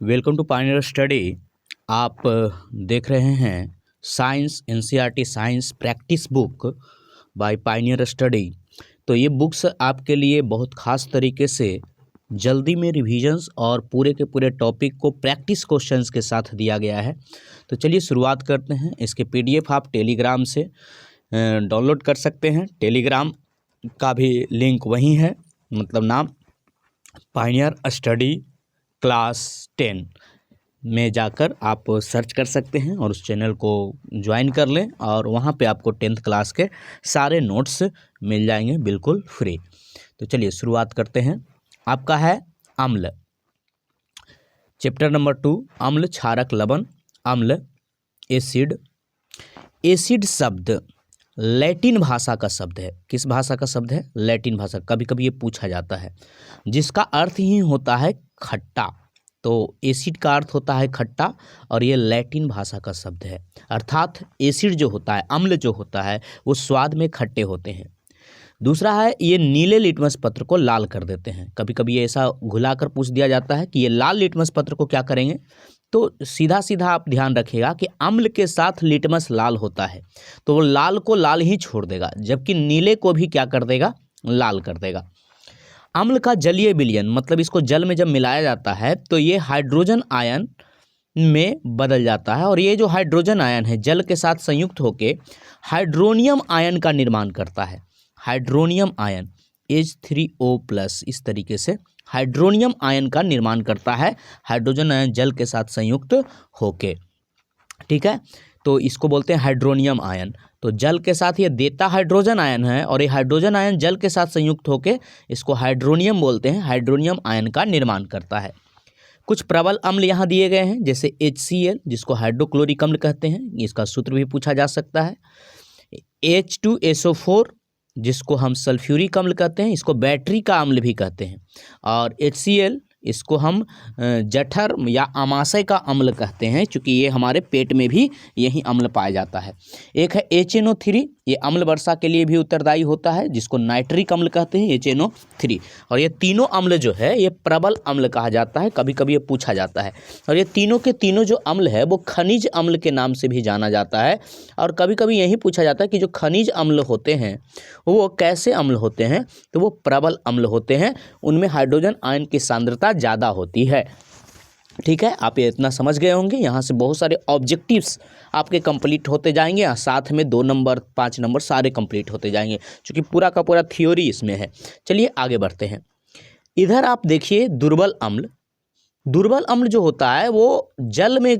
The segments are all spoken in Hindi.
Welcome to Pioneer study. आप देख रहे हैं science NCERT science practice book by Pioneer study. तो ये बुक्स आपके लिए बहुत ख़ास तरीके से जल्दी में रिविजन्स और पूरे के पूरे टॉपिक को प्रैक्टिस क्वेश्चंस के साथ दिया गया है। तो चलिए शुरुआत करते हैं। इसके पीडीएफ आप टेलीग्राम से डाउनलोड कर सकते हैं। टेलीग्राम का भी लिंक वहीं है, मतलब नाम पायनियर स्टडी क्लास 10 में जाकर आप सर्च कर सकते हैं और उस चैनल को ज्वाइन कर लें और वहाँ पे आपको 10th क्लास के सारे नोट्स मिल जाएंगे बिल्कुल फ्री। तो चलिए शुरुआत करते हैं। आपका है अम्ल, चैप्टर नंबर 2, अम्ल, क्षारक, लवण, अम्ल, एसिड। एसिड शब्द लैटिन भाषा का शब्द है। किस भाषा का शब्द है? लैटिन भाषा। कभी कभी ये पूछा जाता है, जिसका अर्थ ही होता है खट्टा। तो एसिड का अर्थ होता है खट्टा और ये लैटिन भाषा का शब्द है। अर्थात एसिड जो होता है, अम्ल जो होता है, वो स्वाद में खट्टे होते हैं। दूसरा है, ये नीले लिटमस पत्र को लाल कर देते हैं। कभी कभी ऐसा घुलाकर पूछ दिया जाता है कि ये लाल लिटमस पत्र को क्या करेंगे। तो सीधा सीधा आप ध्यान रखिएगा कि अम्ल के साथ लिटमस लाल होता है तो वो लाल को लाल ही छोड़ देगा, जबकि नीले को भी क्या कर देगा? लाल कर देगा। अम्ल का जलीय विलयन, मतलब इसको जल में जब मिलाया जाता है तो ये हाइड्रोजन आयन में बदल जाता है और ये जो हाइड्रोजन आयन है जल के साथ संयुक्त होकर हाइड्रोनियम आयन का निर्माण करता है। हाइड्रोनियम आयन H3O+, इस तरीके से हाइड्रोनियम आयन का निर्माण करता है, हाइड्रोजन आयन जल के साथ संयुक्त होके। ठीक है, तो इसको बोलते हैं हाइड्रोनियम आयन। तो जल के साथ ये देता हाइड्रोजन आयन है और ये हाइड्रोजन आयन जल के साथ संयुक्त होके इसको हाइड्रोनियम बोलते हैं, हाइड्रोनियम आयन का निर्माण करता है। कुछ प्रबल अम्ल यहाँ दिए गए हैं, जैसे HCl, जिसको हाइड्रोक्लोरिक अम्ल कहते हैं, इसका सूत्र भी पूछा जा सकता है। H2SO4, जिसको हम सल्फ्यूरिक अम्ल कहते हैं, इसको बैटरी का अम्ल भी कहते हैं। और HCl, इसको हम जठर या आमाशय का अम्ल कहते हैं, क्योंकि ये हमारे पेट में भी यही अम्ल पाया जाता है। एक है HNO3, ये अम्ल वर्षा के लिए भी उत्तरदायी होता है, जिसको नाइट्रिक अम्ल कहते हैं, HNO3। और ये तीनों अम्ल जो है ये प्रबल अम्ल कहा जाता है, कभी कभी ये पूछा जाता है। और ये तीनों के तीनों जो अम्ल है वो खनिज अम्ल के नाम से भी जाना जाता है। और कभी कभी यही पूछा जाता है कि जो खनिज अम्ल होते हैं वो कैसे अम्ल होते हैं, तो वो प्रबल अम्ल होते हैं, उनमें हाइड्रोजन आयन की सांद्रता ज़्यादा होती है। ठीक है, आप ये इतना समझ गए होंगे। यहाँ से बहुत सारे ऑब्जेक्टिव्स आपके कंप्लीट होते जाएंगे और साथ में 2 नंबर 5 नंबर सारे कंप्लीट होते जाएंगे, क्योंकि पूरा का पूरा थ्योरी इसमें है। चलिए आगे बढ़ते हैं। इधर आप देखिए दुर्बल अम्ल। दुर्बल अम्ल जो होता है वो जल में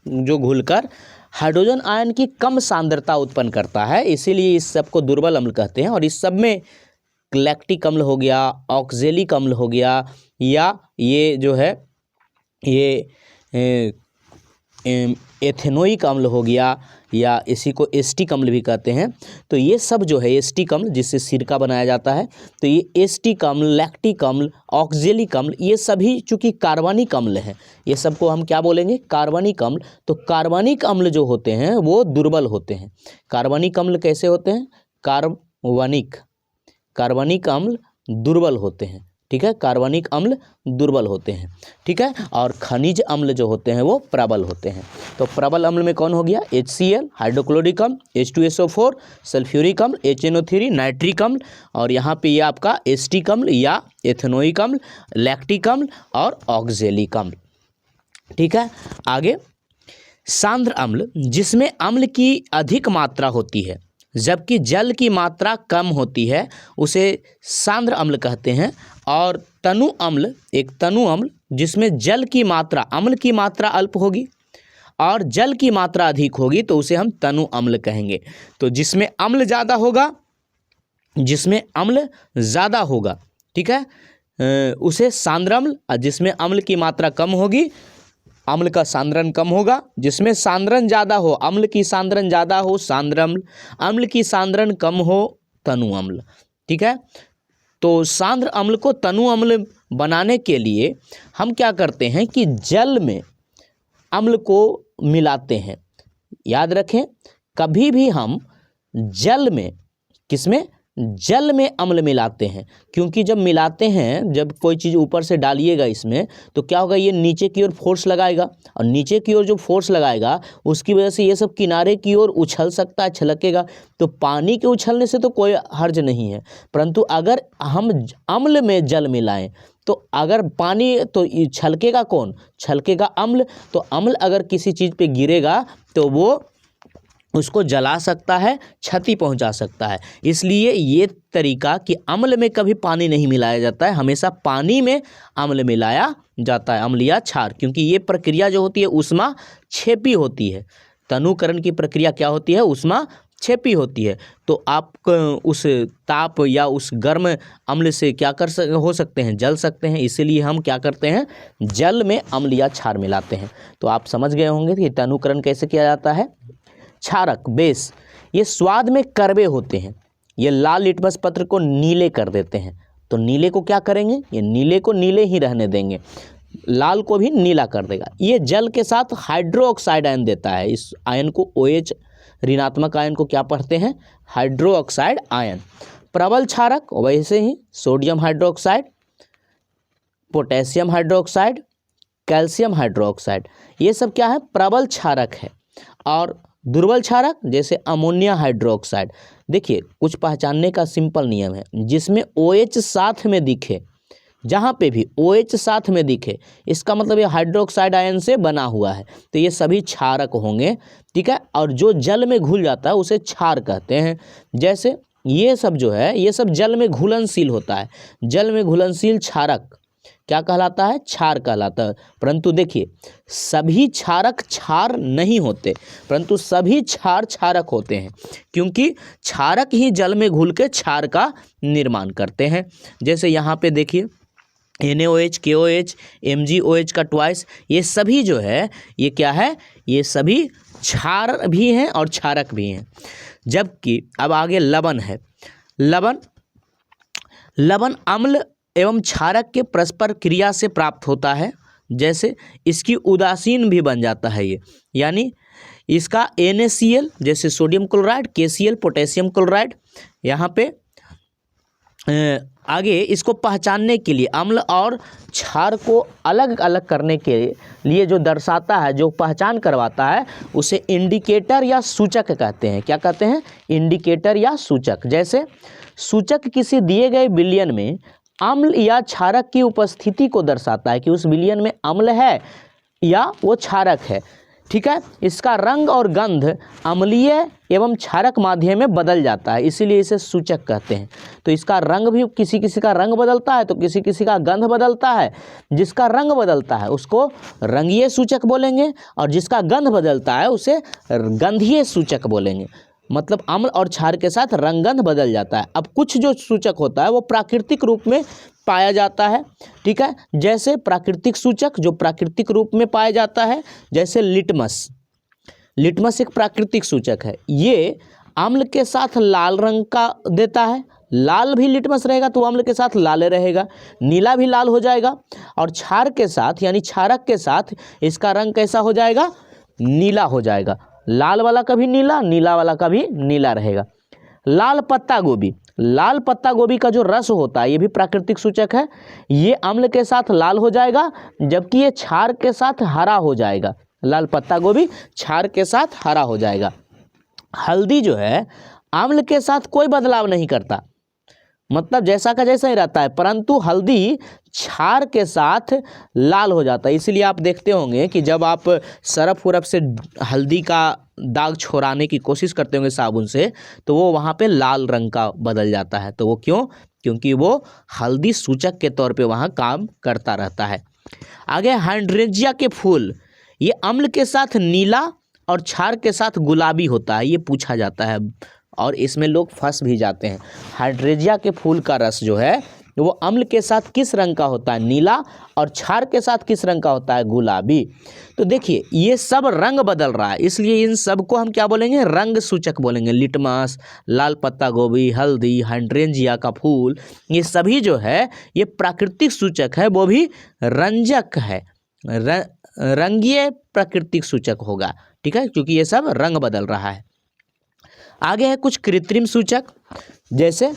जो घुलकर हाइड्रोजन आयन की कम सांद्रता उत्पन्न करता है, इसीलिए इस सब को दुर्बल अम्ल कहते हैं। और इस सब में लैक्टिक अम्ल हो गया, ऑक्जेलिक अम्ल हो गया, या ये जो है ये एथेनोइक अम्ल हो गया, या इसी को एस्टिक अम्ल भी कहते हैं। तो ये सब जो है एस्टिक अम्ल, जिससे सिरका बनाया जाता है, तो ये एस्टिक अम्ल, लैक्टिक अम्ल, ऑक्जेलिक अम्ल, ये सभी चूँकि कार्बनिक अम्ल हैं, ये सबको हम क्या बोलेंगे? कार्बनिक अम्ल। तो कार्बनिक अम्ल जो होते हैं वो दुर्बल होते हैं। कार्बनिक अम्ल कैसे होते हैं? कार्बनिक अम्ल दुर्बल होते हैं। ठीक है, कार्बनिक अम्ल दुर्बल होते हैं। ठीक है, और खनिज अम्ल जो होते हैं वो प्रबल होते हैं। तो प्रबल अम्ल में कौन हो गया? HCl, हाइड्रोक्लोरिक अम्ल, H2SO4, सल्फ्यूरिक अम्ल, HNO3, नाइट्रिक अम्ल, और यहाँ पे ये आपका एस्टिक अम्ल या एथेनोइक अम्ल, लैक्टिक अम्ल और ऑक्जेलिक अम्ल। ठीक है, आगे सांद्र अम्ल, जिसमें अम्ल की अधिक मात्रा होती है जबकि जल की मात्रा कम होती है, उसे सांद्र अम्ल कहते हैं। और तनु अम्ल, एक तनु अम्ल जिसमें जल की मात्रा, अम्ल की मात्रा अल्प होगी और जल की मात्रा अधिक होगी, तो उसे हम तनु अम्ल कहेंगे। तो जिसमें अम्ल ज़्यादा होगा, ठीक है, उसे सांद्र अम्ल, और जिसमें अम्ल की मात्रा कम होगी, अम्ल का सांद्रण कम होगा। जिसमें सांद्रण ज़्यादा हो, अम्ल की सांद्रण ज़्यादा हो, सांद्र अम्ल, अम्ल की सांद्रण कम हो, तनु अम्ल। ठीक है, तो सांद्र अम्ल को तनु अम्ल बनाने के लिए हम क्या करते हैं कि जल में अम्ल को मिलाते हैं। याद रखें, कभी भी हम जल में, किसमें? जल में अम्ल मिलाते हैं, क्योंकि जब मिलाते हैं, जब कोई चीज़ ऊपर से डालिएगा इसमें तो क्या होगा, ये नीचे की ओर फोर्स लगाएगा, और नीचे की ओर जो फोर्स लगाएगा उसकी वजह से ये सब किनारे की ओर उछल सकता है, छलकेगा। तो पानी के उछलने से तो कोई हर्ज नहीं है, परंतु अगर हम अम्ल में जल मिलाएं तो अगर पानी तो छलकेगा कौन, छलकेगा अम्ल। तो अम्ल अगर किसी चीज़ पे गिरेगा तो वो उसको जला सकता है, क्षति पहुंचा सकता है। इसलिए ये तरीका कि अम्ल में कभी पानी नहीं मिलाया जाता है, हमेशा पानी में अम्ल मिलाया जाता है, अम्ल या क्षार। क्योंकि ये प्रक्रिया जो होती है ऊष्मा छेपी होती है, तनुकरण की प्रक्रिया क्या होती है, ऊष्मा छेपी होती है। तो आप उस ताप या उस गर्म अम्ल से क्या हो सकते हैं, जल सकते हैं। इसीलिए हम क्या करते हैं, जल में अम्ल या क्षार मिलाते हैं। तो आप समझ गए होंगे कि तनुकरण कैसे किया जाता है। क्षारक, बेस, ये स्वाद में कड़वे होते हैं, ये लाल लिटमस पत्र को नीले कर देते हैं। तो नीले को क्या करेंगे, ये नीले को नीले ही रहने देंगे, लाल को भी नीला कर देगा। ये जल के साथ हाइड्रोक्साइड आयन देता है, इस आयन को OH ऋणात्मक आयन को क्या पढ़ते हैं, हाइड्रोक्साइड आयन। प्रबल क्षारक वैसे ही sodium hydroxide, potassium hydroxide, calcium hydroxide, ये सब क्या है, प्रबल क्षारक है। और दुर्बल क्षारक जैसे अमोनिया हाइड्रोक्साइड। देखिए कुछ पहचानने का सिंपल नियम है, जिसमें OH साथ में दिखे, जहाँ पे भी OH साथ में दिखे, इसका मतलब ये हाइड्रोक्साइड आयन से बना हुआ है, तो ये सभी क्षारक होंगे, ठीक है। और जो जल में घुल जाता है उसे क्षार कहते हैं। जैसे ये सब जो है, ये सब जल में घुलनशील होता है, जल में घुलनशील क्षारक क्या कहलाता है, क्षार कहलाता है। परंतु देखिए सभी क्षारक क्षार नहीं होते, परंतु सभी क्षार क्षारक होते हैं, क्योंकि क्षारक ही जल में घुल के क्षार का निर्माण करते हैं। जैसे यहाँ पे देखिए NaOH, KOH, MgOH का ट्वाइस, ये सभी जो है ये क्या है, ये सभी क्षार भी हैं और क्षारक भी हैं। जबकि अब आगे लवण है। लवण अम्ल एवं क्षारक के परस्पर क्रिया से प्राप्त होता है। जैसे इसकी उदासीन भी बन जाता है ये, यानी इसका NaCl जैसे sodium chloride, KCl potassium chloride. यहाँ पे आगे इसको पहचानने के लिए, अम्ल और क्षार को अलग अलग करने के लिए जो दर्शाता है, जो पहचान करवाता है, उसे इंडिकेटर या सूचक कहते हैं। क्या कहते हैं, इंडिकेटर या सूचक। जैसे सूचक किसी दिए गए विलयन में अम्ल या क्षारक की उपस्थिति को दर्शाता है कि उस विलयन में अम्ल है या वो क्षारक है, ठीक है। इसका रंग और गंध अम्लीय एवं क्षारक माध्यम में बदल जाता है, इसीलिए इसे सूचक कहते हैं। तो इसका रंग भी किसी किसी का रंग बदलता है, तो किसी किसी का गंध बदलता है। जिसका रंग बदलता है उसको रंगीय सूचक बोलेंगे, और जिसका गंध बदलता है उसे गंधीय सूचक बोलेंगे। मतलब अम्ल और क्षार के साथ रंगगंध बदल जाता है। अब कुछ जो सूचक होता है वो प्राकृतिक रूप में पाया जाता है, ठीक है। जैसे प्राकृतिक सूचक जो प्राकृतिक रूप में पाया जाता है, जैसे लिटमस एक प्राकृतिक सूचक है। ये अम्ल के साथ लाल रंग का देता है, लाल भी लिटमस रहेगा तो अम्ल के साथ लाल रहेगा, नीला भी लाल हो जाएगा। और क्षार के साथ यानी क्षारक के साथ इसका रंग कैसा हो जाएगा, नीला हो जाएगा। लाल वाला का भी नीला, नीला वाला का भी नीला रहेगा। लाल पत्ता गोभी का जो रस होता है ये भी प्राकृतिक सूचक है। ये अम्ल के साथ लाल हो जाएगा, जबकि ये क्षार के साथ हरा हो जाएगा। लाल पत्ता गोभी क्षार के साथ हरा हो जाएगा। हल्दी जो है अम्ल के साथ कोई बदलाव नहीं करता, मतलब जैसा का जैसा ही रहता है, परंतु हल्दी क्षार के साथ लाल हो जाता है। इसीलिए आप देखते होंगे कि जब आप सरफ उरफ से हल्दी का दाग छोड़ाने की कोशिश करते होंगे साबुन से, तो वो वहाँ पे लाल रंग का बदल जाता है। तो वो क्यों, क्योंकि वो हल्दी सूचक के तौर पे वहाँ काम करता रहता है। आगे हाइड्रेंजिया के फूल, ये अम्ल के साथ नीला और क्षार के साथ गुलाबी होता है, ये पूछा जाता है और इसमें लोग फंस भी जाते हैं। हाइड्रेंजिया के फूल का रस जो है वो अम्ल के साथ किस रंग का होता है, नीला, और क्षार के साथ किस रंग का होता है, गुलाबी। तो देखिए ये सब रंग बदल रहा है, इसलिए इन सब को हम क्या बोलेंगे, रंग सूचक बोलेंगे। लिटमस, लाल पत्ता गोभी, हल्दी, हाइड्रेंजिया का फूल, ये सभी जो है ये प्राकृतिक सूचक है, वो भी रंजक है, रंगीय प्राकृतिक सूचक होगा, ठीक है, क्योंकि ये सब रंग बदल रहा है। आगे है कुछ कृत्रिम सूचक, जैसे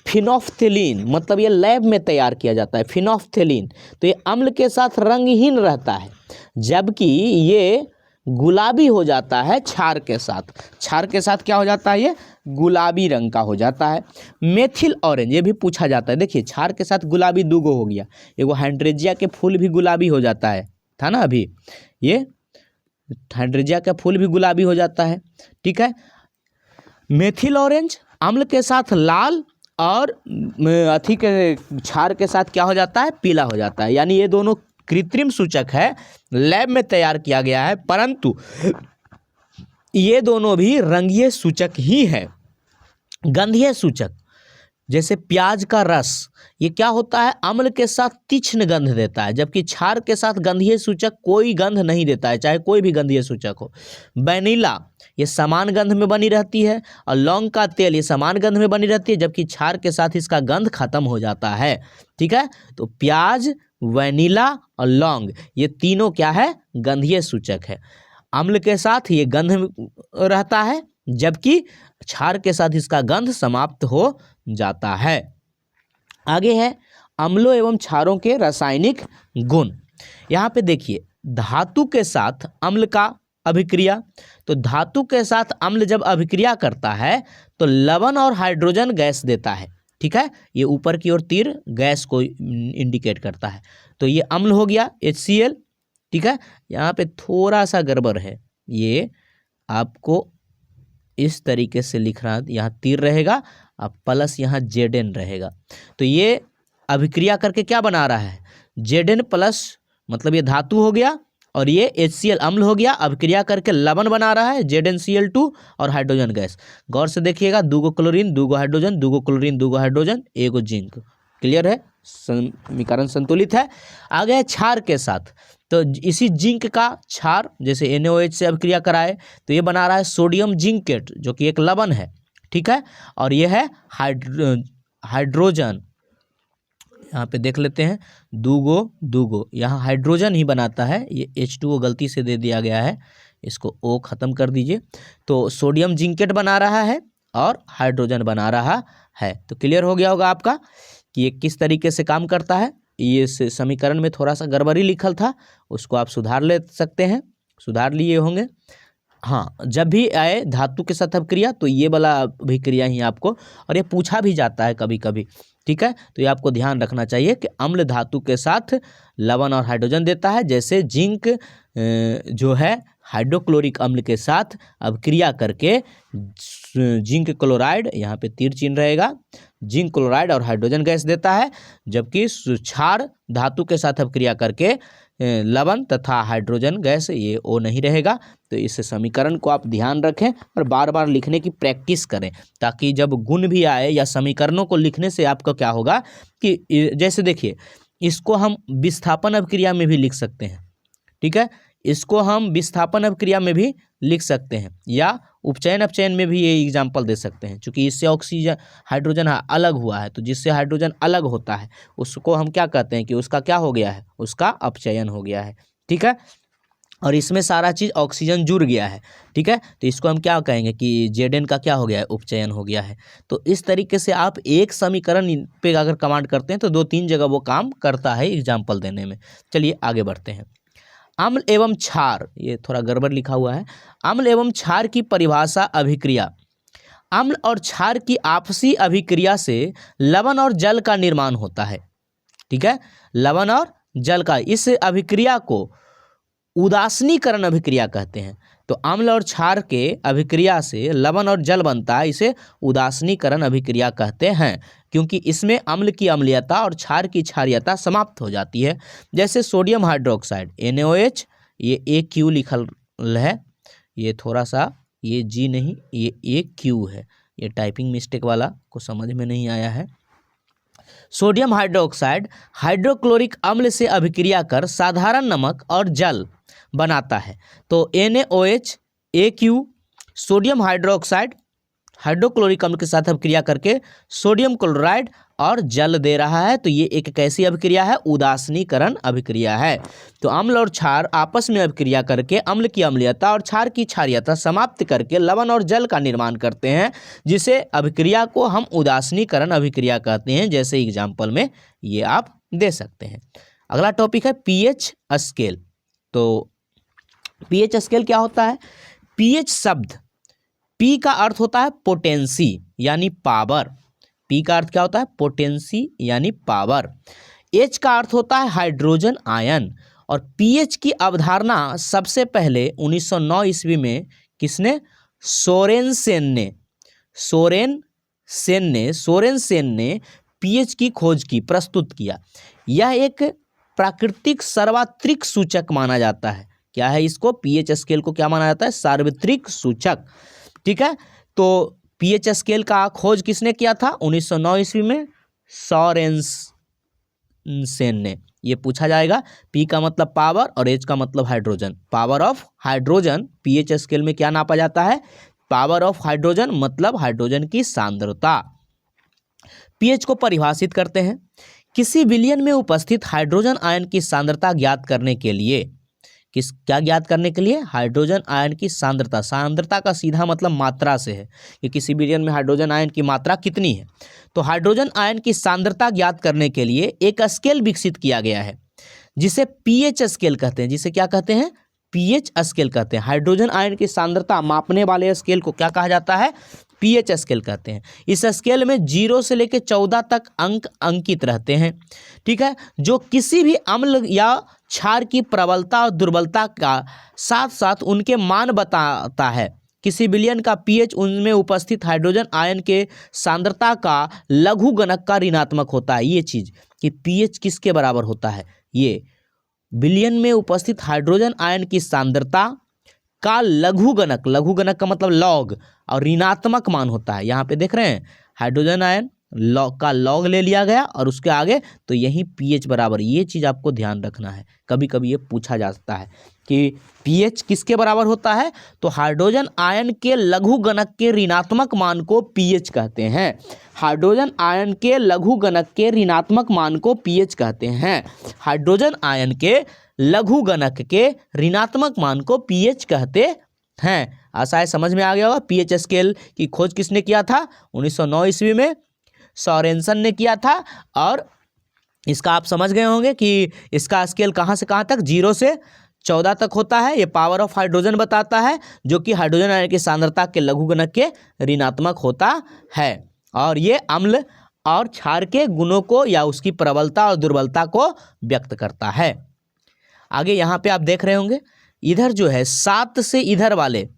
फिनोफ्थेलीन, मतलब ये लैब में तैयार किया जाता है फिनोफ्थेलीन। तो ये अम्ल के साथ रंगहीन रहता है, जबकि ये गुलाबी हो जाता है क्षार के साथ। क्षार के साथ क्या हो जाता है, ये गुलाबी रंग का हो जाता है। मेथिल ऑरेंज, ये भी पूछा जाता है। देखिए क्षार के साथ गुलाबी दूगो हो गया, एगो हाइड्रेंजिया के फूल भी गुलाबी हो जाता है, था ना अभी, ये हाइड्रेंजिया का फूल भी गुलाबी हो जाता है। ठीक है, मेथिल ऑरेंज अम्ल के साथ लाल और अथी के क्षार के साथ क्या हो जाता है, पीला हो जाता है। यानी ये दोनों कृत्रिम सूचक है, लैब में तैयार किया गया है, परंतु ये दोनों भी रंगीय सूचक ही है। गंधीय सूचक जैसे प्याज का रस, ये क्या होता है, अम्ल के साथ तीक्ष्ण गंध देता है, जबकि क्षार के साथ गंधीय सूचक कोई गंध नहीं देता है, चाहे कोई भी गंधीय सूचक हो। वैनिला ये समान गंध में बनी रहती है, और लौंग का तेल ये समान गंध में बनी रहती है, जबकि क्षार के साथ इसका गंध खत्म हो जाता है। ठीक है, तो प्याज, वैनिला और लौंग ये तीनों क्या है, गंधीय सूचक है। अम्ल के साथ ये गंध रहता है, जबकि क्षार के साथ इसका गंध समाप्त हो जाता है। आगे है अम्लों एवं क्षारों के रासायनिक गुण। यहाँ पे देखिए धातु के साथ अम्ल का अभिक्रिया, तो धातु के साथ अम्ल जब अभिक्रिया करता है तो लवण और हाइड्रोजन गैस देता है। ठीक है, ये ऊपर की ओर तीर गैस को इंडिकेट करता है। तो ये अम्ल हो गया HCl। ठीक है, यहाँ पे थोड़ा सा गड़बड़ है, ये आपको इस तरीके से लिख रहा, यहाँ तीर रहेगा अब प्लस यहाँ Zn रहेगा। तो ये अभिक्रिया करके क्या बना रहा है, Zn प्लस, मतलब ये धातु हो गया और ये HCl अम्ल हो गया, अभिक्रिया करके लवण बना रहा है ZnCl2 और हाइड्रोजन गैस। गौर से देखिएगा, दूगो क्लोरीन दूगो हाइड्रोजन, दूगो क्लोरीन दूगो हाइड्रोजन, एगो जिंक। क्लियर है, समीकरण संतुलित है। आगे है क्षार के साथ, तो इसी जिंक का क्षार जैसे NaOH से अभिक्रिया कराए तो ये बना रहा है सोडियम जिंकेट, जो कि एक लवण है। ठीक है, और ये है हाइड्रोजन, यहाँ पे देख लेते हैं, दूगो यहाँ हाइड्रोजन ही बनाता है, ये H2O गलती से दे दिया गया है, इसको O ख़त्म कर दीजिए। तो सोडियम जिंकेट बना रहा है और हाइड्रोजन बना रहा है। तो क्लियर हो गया होगा आपका कि ये किस तरीके से काम करता है। ये समीकरण में थोड़ा सा गड़बड़ी लिखल था, उसको आप सुधार ले सकते हैं, सुधार लिए होंगे। हाँ, जब भी आए धातु के साथ अभिक्रिया तो ये वाला अभिक्रिया ही आपको, और ये पूछा भी जाता है कभी कभी। ठीक है, तो ये आपको ध्यान रखना चाहिए कि अम्ल धातु के साथ लवण और हाइड्रोजन देता है, जैसे जिंक जो है हाइड्रोक्लोरिक अम्ल के साथ अभिक्रिया करके जिंक क्लोराइड, यहाँ पे तीर चिन्ह रहेगा, जिंक क्लोराइड और हाइड्रोजन गैस देता है, जबकि क्षार धातु के साथ अभिक्रिया करके लवण तथा हाइड्रोजन गैस, ये O नहीं रहेगा। तो इस समीकरण को आप ध्यान रखें और बार बार लिखने की प्रैक्टिस करें, ताकि जब गुण भी आए या समीकरणों को लिखने से आपको क्या होगा कि जैसे देखिए, इसको हम विस्थापन अभिक्रिया में भी लिख सकते हैं। ठीक है, इसको हम विस्थापन अभिक्रिया में भी लिख सकते हैं, या उपचयन अपचयन में भी ये एग्जाम्पल दे सकते हैं। चूँकि इससे ऑक्सीजन हाइड्रोजन अलग हुआ है, तो जिससे हाइड्रोजन अलग होता है उसको हम क्या कहते हैं कि उसका क्या हो गया है, उसका अपचयन हो गया है। ठीक है, और इसमें सारा चीज़ ऑक्सीजन जुड़ गया है। ठीक है, तो इसको हम क्या कहेंगे कि Zn का क्या हो गया है, उपचयन हो गया है। तो इस तरीके से आप एक समीकरण पे अगर कमांड करते हैं तो 2-3 जगह वो काम करता है एग्जाम्पल देने में। चलिए आगे बढ़ते हैं। अम्ल एवं क्षार, ये थोड़ा गड़बड़ लिखा हुआ है। अम्ल एवं क्षार की परिभाषा अभिक्रिया। अम्ल और क्षार की आपसी अभिक्रिया से लवण और जल का निर्माण होता है। ठीक है, लवण और जल का, इस अभिक्रिया को उदासीनीकरण अभिक्रिया कहते हैं। तो अम्ल और क्षार के अभिक्रिया से लवण और जल बनता है, इसे उदासीनीकरण अभिक्रिया कहते हैं, क्योंकि इसमें अम्ल की अम्लीयता और क्षार की क्षारीयता समाप्त हो जाती है। जैसे सोडियम हाइड्रोक्साइड NaOH, ये AQ लिखल है, ये थोड़ा सा ये G नहीं, ये AQ है, ये टाइपिंग मिस्टेक वाला को समझ में नहीं आया है। सोडियम हाइड्रोक्साइड हाइड्रोक्लोरिक अम्ल से अभिक्रिया कर साधारण नमक और जल बनाता है। तो NaOH, AQ, sodium hydroxide hydrochloric अम्ल के साथ अभिक्रिया करके सोडियम क्लोराइड और जल दे रहा है। तो ये एक कैसी अभिक्रिया है? उदासीनीकरण अभिक्रिया है। तो अम्ल और क्षार आपस में अभिक्रिया करके अम्ल की अम्लीयता और क्षार की क्षारीयता समाप्त करके लवण और जल का निर्माण करते हैं, जिसे अभिक्रिया को हम उदासीनीकरण अभिक्रिया कहते हैं। जैसे एग्जाम्पल में ये आप दे सकते हैं। अगला टॉपिक है पीएच स्केल। तो पीएच स्केल क्या होता है? पीएच शब्द, पी का अर्थ होता है पोटेंसी यानी पावर। पी का अर्थ क्या होता है? पोटेंसी यानी पावर। एच का अर्थ होता है हाइड्रोजन आयन। और पीएच की अवधारणा सबसे पहले 1909 ईस्वी में किसने? सोरेनसेन ने पीएच की खोज की, प्रस्तुत किया। यह एक प्राकृतिक सार्वत्रिक सूचक माना जाता है। क्या है इसको? पीएच स्केल को क्या माना जाता है? सार्वत्रिक सूचक। ठीक है। तो पीएच स्केल का खोज किसने किया था? 1909 ईस्वी में सोरेनसेन ने। ये पूछा जाएगा। पी का मतलब पावर और एच का मतलब hydrogen. Power of hydrogen pH scale में क्या नापा जाता है? पावर ऑफ हाइड्रोजन मतलब हाइड्रोजन की सांद्रता। पीएच को परिभाषित करते हैं। किसी विलयन में उपस्थित हाइड्रोजन आयन की सांद्रता ज्ञात करने के लिए, क्या ज्ञात करने के लिए? हाइड्रोजन आयन की सांद्रता। सांद्रता का सीधा मतलब मात्रा से है कि किसी विलयन में हाइड्रोजन आयन की मात्रा कितनी है। तो हाइड्रोजन आयन की सांद्रता ज्ञात करने के लिए एक स्केल विकसित किया गया है, जिसे पीएच स्केल कहते हैं। जिसे क्या कहते हैं? पीएच स्केल कहते हैं। हाइड्रोजन आयन की सांद्रता मापने वाले स्केल को क्या कहा जाता है? पीएच स्केल कहते हैं। इस स्केल में 0 से लेकर 14 तक अंक अंकित रहते हैं। ठीक है। जो किसी भी अम्ल या क्षार की प्रबलता और दुर्बलता का साथ साथ उनके मान बताता है। किसी विलयन का पीएच उनमें उपस्थित हाइड्रोजन आयन के सांद्रता का लघुगणक का ऋणात्मक होता है। ये चीज कि पीएच किसके बराबर होता है? ये विलयन में उपस्थित हाइड्रोजन आयन की सांद्रता का लघुगणक, लघुगणक का मतलब लॉग, और ऋणात्मक मान होता है। यहाँ पे देख रहे हैं हाइड्रोजन आयन लॉग का लॉग ले लिया गया और उसके आगे तो यही पीएच बराबर। ये चीज़ आपको ध्यान रखना है। कभी कभी ये पूछा जाता है कि पीएच किसके बराबर होता है? तो हाइड्रोजन आयन के लघुगणक के ऋणात्मक मान को पीएच कहते हैं। हाइड्रोजन आयन के लघुगणक के ऋणात्मक मान को पीएच कहते हैं। हाइड्रोजन आयन के लघुगणक के ऋणात्मक मान को पीएच कहते हैं। आशा है समझ में आ गया होगा। पीएच स्केल की खोज किसने किया था? 1909 ईस्वी में सोरेनसन ने किया था। और इसका आप समझ गए होंगे कि इसका स्केल कहाँ से कहाँ तक? 0 से 14 तक होता है। ये पावर ऑफ हाइड्रोजन बताता है, जो कि हाइड्रोजन आयन की सांद्रता के लघुगणक के ऋणात्मक होता है। और ये अम्ल और क्षार के गुणों को या उसकी प्रबलता और दुर्बलता को व्यक्त करता है। आगे यहाँ पे आप देख रहे होंगे, इधर जो है 7 से इधर वाले,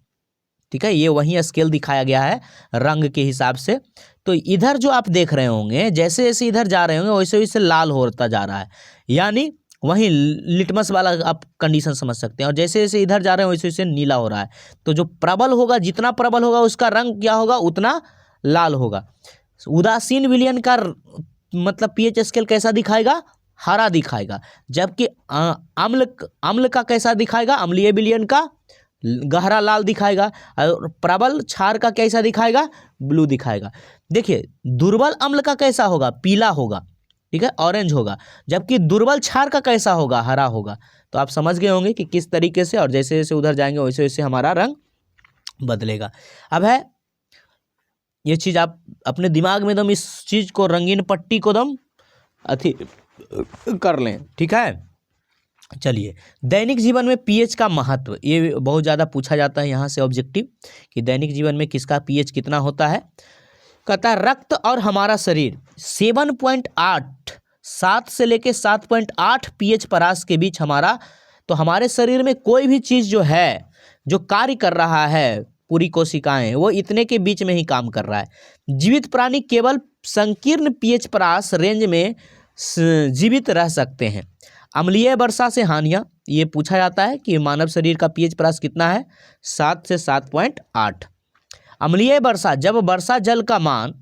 ठीक है, ये वही स्केल दिखाया गया है रंग के हिसाब से। तो इधर जो आप देख रहे होंगे, जैसे जैसे इधर जा रहे होंगे वैसे वैसे लाल होता जा रहा है, यानी वहीं लिटमस वाला आप कंडीशन समझ सकते हैं। और जैसे जैसे इधर जा रहे हैं वैसे वैसे नीला हो रहा है। तो जो प्रबल होगा, जितना प्रबल होगा उसका रंग क्या होगा? उतना लाल होगा। उदासीन विलयन का मतलब पीएच स्केल कैसा दिखाएगा? हरा दिखाएगा। जबकि अम्ल का कैसा दिखाएगा? अम्लीय विलयन का गहरा लाल दिखाएगा। और प्रबल क्षार का कैसा दिखाएगा? ब्लू दिखाएगा। देखिए दुर्बल अम्ल का कैसा होगा? पीला होगा, ठीक है, ऑरेंज होगा। जबकि दुर्बल क्षार का कैसा होगा? हरा होगा। तो आप समझ गए होंगे कि किस तरीके से, और जैसे जैसे उधर जाएंगे वैसे वैसे हमारा रंग बदलेगा। अब है ये चीज़ आप अपने दिमाग में दम इस चीज़ को, रंगीन पट्टी को दम अथी कर लें, ठीक है। चलिए, दैनिक जीवन में पीएच का महत्व, ये बहुत ज़्यादा पूछा जाता है यहाँ से ऑब्जेक्टिव, कि दैनिक जीवन में किसका पीएच कितना होता है। कहता है रक्त और हमारा शरीर 7.8, 7 से लेके 7.8 पीएच परास के बीच हमारा, तो हमारे शरीर में कोई भी चीज़ जो है, जो कार्य कर रहा है, पूरी कोशिकाएं, वो इतने के बीच में ही काम कर रहा है। जीवित प्राणी केवल संकीर्ण पीएच परास रेंज में जीवित रह सकते हैं। अम्लीय वर्षा से हानियाँ, ये पूछा जाता है कि मानव शरीर का पीएच परास कितना है? 7 से 7.8। अम्लीय वर्षा, जब वर्षा जल का मान,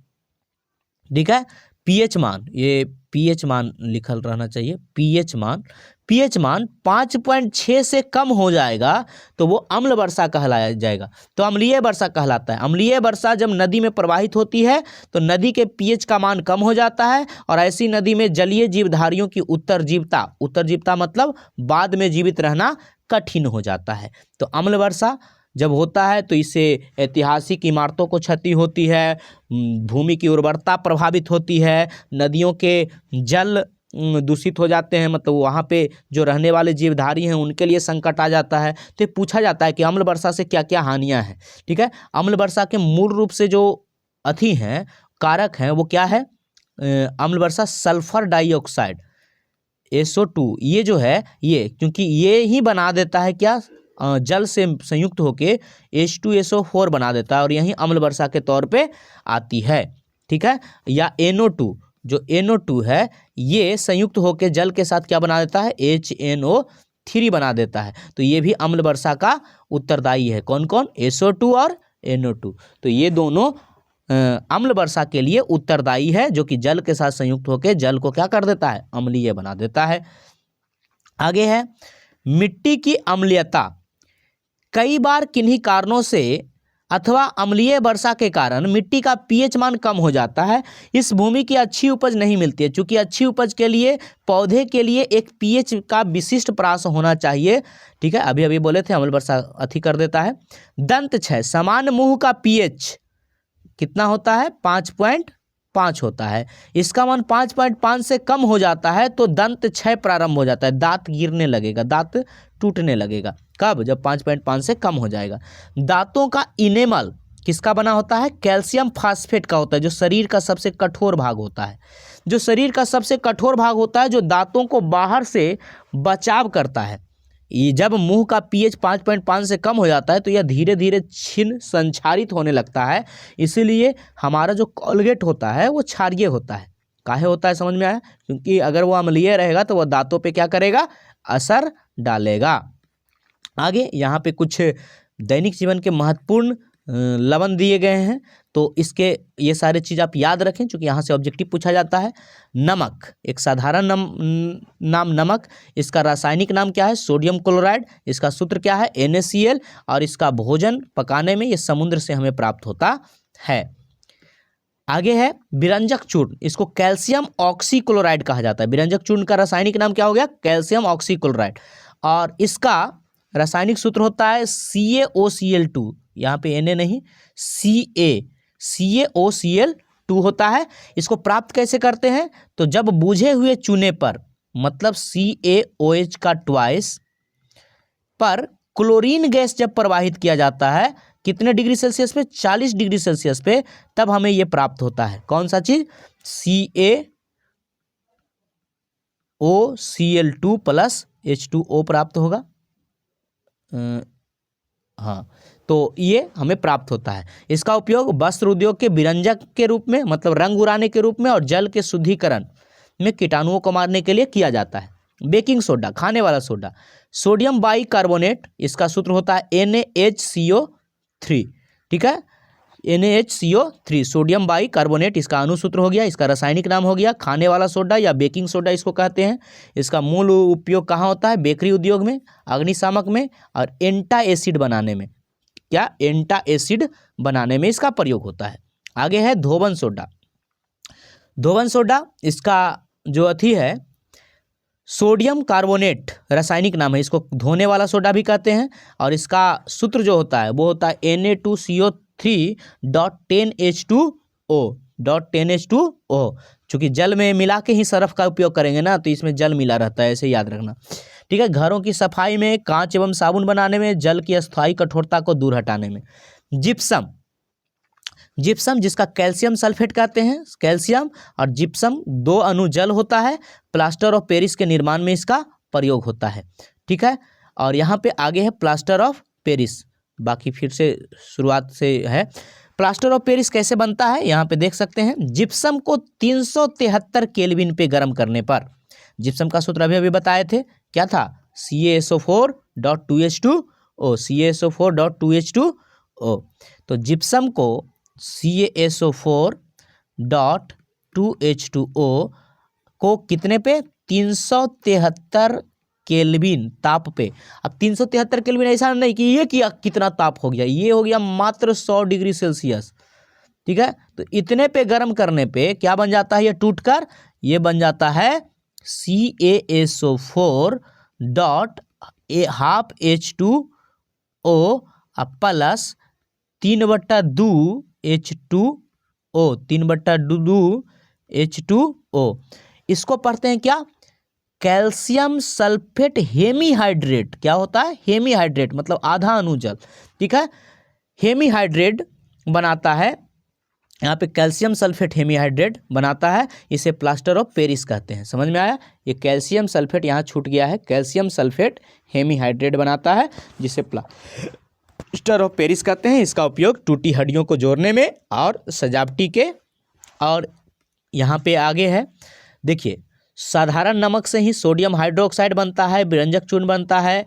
ठीक है, पीएच मान, ये पीएच मान लिखल रहना चाहिए, पीएच मान, पीएच मान 5.6 से कम हो जाएगा तो वो अम्ल वर्षा कहलाया जाएगा। तो अम्लीय वर्षा कहलाता है। अम्लीय वर्षा जब नदी में प्रवाहित होती है तो नदी के पीएच का मान कम हो जाता है और ऐसी नदी में जलीय जीवधारियों की उत्तरजीवता मतलब बाद में जीवित रहना कठिन हो जाता है। तो अम्ल वर्षा जब होता है तो इससे ऐतिहासिक इमारतों को क्षति होती है, भूमि की उर्वरता प्रभावित होती है, नदियों के जल दूषित हो जाते हैं, मतलब वहाँ पे जो रहने वाले जीवधारी हैं उनके लिए संकट आ जाता है। तो पूछा जाता है कि अम्ल वर्षा से क्या क्या हानियाँ हैं। ठीक है, अम्ल वर्षा के मूल रूप से जो अथी हैं, कारक हैं, वो क्या है? अम्ल वर्षा सल्फर डाइऑक्साइड SO2, ये जो है ये, क्योंकि ये ही बना देता है क्या, जल से संयुक्त होके H2SO4 बना देता है और यही अम्ल वर्षा के तौर पे आती है। ठीक है, या NO2, जो NO2 है ये संयुक्त होके जल के साथ क्या बना देता है? HNO3 बना देता है। तो ये भी अम्ल वर्षा का उत्तरदायी है। कौन कौन? SO2 और NO2। तो ये दोनों अम्ल वर्षा के लिए उत्तरदायी है, जो कि जल के साथ संयुक्त होकर जल को क्या कर देता है? अम्लीय बना देता है। आगे है मिट्टी की अम्लीयता। कई बार किन्हीं कारणों से अथवा अम्लीय वर्षा के कारण मिट्टी का पीएच मान कम हो जाता है। इस भूमि की अच्छी उपज नहीं मिलती है। चूंकि अच्छी उपज के लिए पौधे के लिए एक पीएच का विशिष्ट प्रास होना चाहिए। ठीक है, अभी अभी बोले थे अम्ल वर्षा अति कर देता है। दंत क्षय, समान मुंह का पीएच कितना होता है? 5.5 होता है। इसका मान 5.5 से कम हो जाता है तो दंत क्षय प्रारंभ हो जाता है, दांत गिरने लगेगा, दांत टूटने लगेगा। कब? जब 5.5 से कम हो जाएगा। दांतों का इनेमल किसका बना होता है? कैल्शियम फास्फेट का होता है, जो शरीर का सबसे कठोर भाग होता है। जो शरीर का सबसे कठोर भाग होता है, जो दांतों को बाहर से बचाव करता है। ये जब मुंह का पीएच 5.5 से कम हो जाता है तो यह धीरे धीरे छीन संक्षारित होने लगता है। इसीलिए हमारा जो कोलगेट होता है वो क्षारीय होता है। काहे होता है? समझ में आया? क्योंकि अगर वो अम्लीय रहेगा तो वह दांतों पे क्या करेगा? असर डालेगा। आगे यहाँ पे कुछ दैनिक जीवन के महत्वपूर्ण लवण दिए गए हैं, तो इसके ये सारे चीज़ आप याद रखें, क्योंकि यहाँ से ऑब्जेक्टिव पूछा जाता है। नमक, एक साधारण नाम नमक, इसका रासायनिक नाम क्या है? Sodium chloride. इसका सूत्र क्या है? NaCl। और इसका भोजन पकाने में ये समुद्र से हमें प्राप्त होता है। आगे है विरंजक चूर्ण, इसको कैल्शियम ऑक्सीक्लोराइड कहा जाता है। विरंजक चूर्ण का रासायनिक नाम क्या हो गया? Calcium oxychloride. और इसका रासायनिक सूत्र होता है CaOCl2, यहाँ पे Na नहीं, CaOCl2 होता है। इसको प्राप्त कैसे करते हैं? तो जब बुझे हुए चूने पर, मतलब CaOH का ट्वाइस पर क्लोरीन गैस जब प्रवाहित किया जाता है, कितने डिग्री सेल्सियस पे? 40 डिग्री सेल्सियस पे, तब हमें ये प्राप्त होता है। कौन सा चीज? CaOCl2 प्लस H2O प्राप्त होगा। हाँ, तो ये हमें प्राप्त होता है। इसका उपयोग वस्त्र उद्योग के विरंजक के रूप में, मतलब रंग उड़ाने के रूप में, और जल के शुद्धिकरण में कीटाणुओं को मारने के लिए किया जाता है। बेकिंग सोडा, खाने वाला सोडा, सोडियम बाइकार्बोनेट, इसका सूत्र होता है NaHCO3। ठीक है, NaHCO3, सोडियम बाइकार्बोनेट इसका अणुसूत्र हो गया। इसका रासायनिक नाम हो गया खाने वाला सोडा या बेकिंग सोडा इसको कहते हैं। इसका मूल उपयोग कहाँ होता है? बेकरी उद्योग में, अग्निशामक में और एंटा एसिड बनाने में। क्या? एंटा एसिड बनाने में इसका प्रयोग होता है। आगे है धोवन सोडा। धोवन सोडा, इसका जो अथी है सोडियम कार्बोनेट रासायनिक नाम है। इसको धोने वाला सोडा भी कहते हैं। और इसका सूत्र जो होता है वो होता है Na2CO3.10H2O। चूँकि जल में मिला के ही सरफ का उपयोग करेंगे ना, तो इसमें जल मिला रहता है, ऐसे याद रखना। ठीक है, घरों की सफाई में, कांच एवं साबुन बनाने में, जल की अस्थायी कठोरता को दूर हटाने में। जिप्सम, जिप्सम जिसका कैल्शियम सल्फेट कहते हैं, कैल्शियम और जिप्सम दो अणु जल होता है। प्लास्टर ऑफ पेरिस के निर्माण में इसका प्रयोग होता है। ठीक है, और यहाँ पे आगे है प्लास्टर ऑफ पेरिस, बाकी फिर से शुरुआत से है। प्लास्टर ऑफ पेरिस कैसे बनता है यहाँ पे देख सकते हैं। जिप्सम को 373 केल्विन पे गर्म करने पर, जिप्सम का सूत्र अभी अभी बताए थे, क्या था? CaSO4.2H2O, CaSO4.2H2O। तो जिप्सम को CaSO4.2H2O को कितने पे? 373 केल्विन ताप पे। अब 373 केल्विन ऐसा नहीं कि ये कितना ताप हो गया, ये हो गया मात्र 100 डिग्री सेल्सियस, ठीक है। तो इतने पे गर्म करने पे क्या बन जाता है, ये टूटकर ये बन जाता है CaSO4 dot half H2O plus 3/2 H2O, 3/2 H2O। इसको पढ़ते हैं क्या, कैल्शियम सल्फेट हेमीहाइड्रेट। क्या होता है, हेमीहाइड्रेट मतलब आधा अणुजल, ठीक है। हेमीहाइड्रेट बनाता है, यहाँ पे कैल्शियम सल्फेट हेमीहाइड्रेट बनाता है, इसे प्लास्टर ऑफ पेरिस कहते हैं। समझ में आया, ये कैल्शियम सल्फेट यहाँ छूट गया है, कैल्शियम सल्फेट हेमीहाइड्रेट बनाता है जिसे प्लास्टर ऑफ पेरिस कहते हैं। इसका उपयोग टूटी हड्डियों को जोड़ने में और सजावटी के, और यहाँ पे आगे है देखिए, साधारण नमक से ही सोडियम हाइड्रोक्साइड बनता है, व्यंजक चूर्ण बनता है,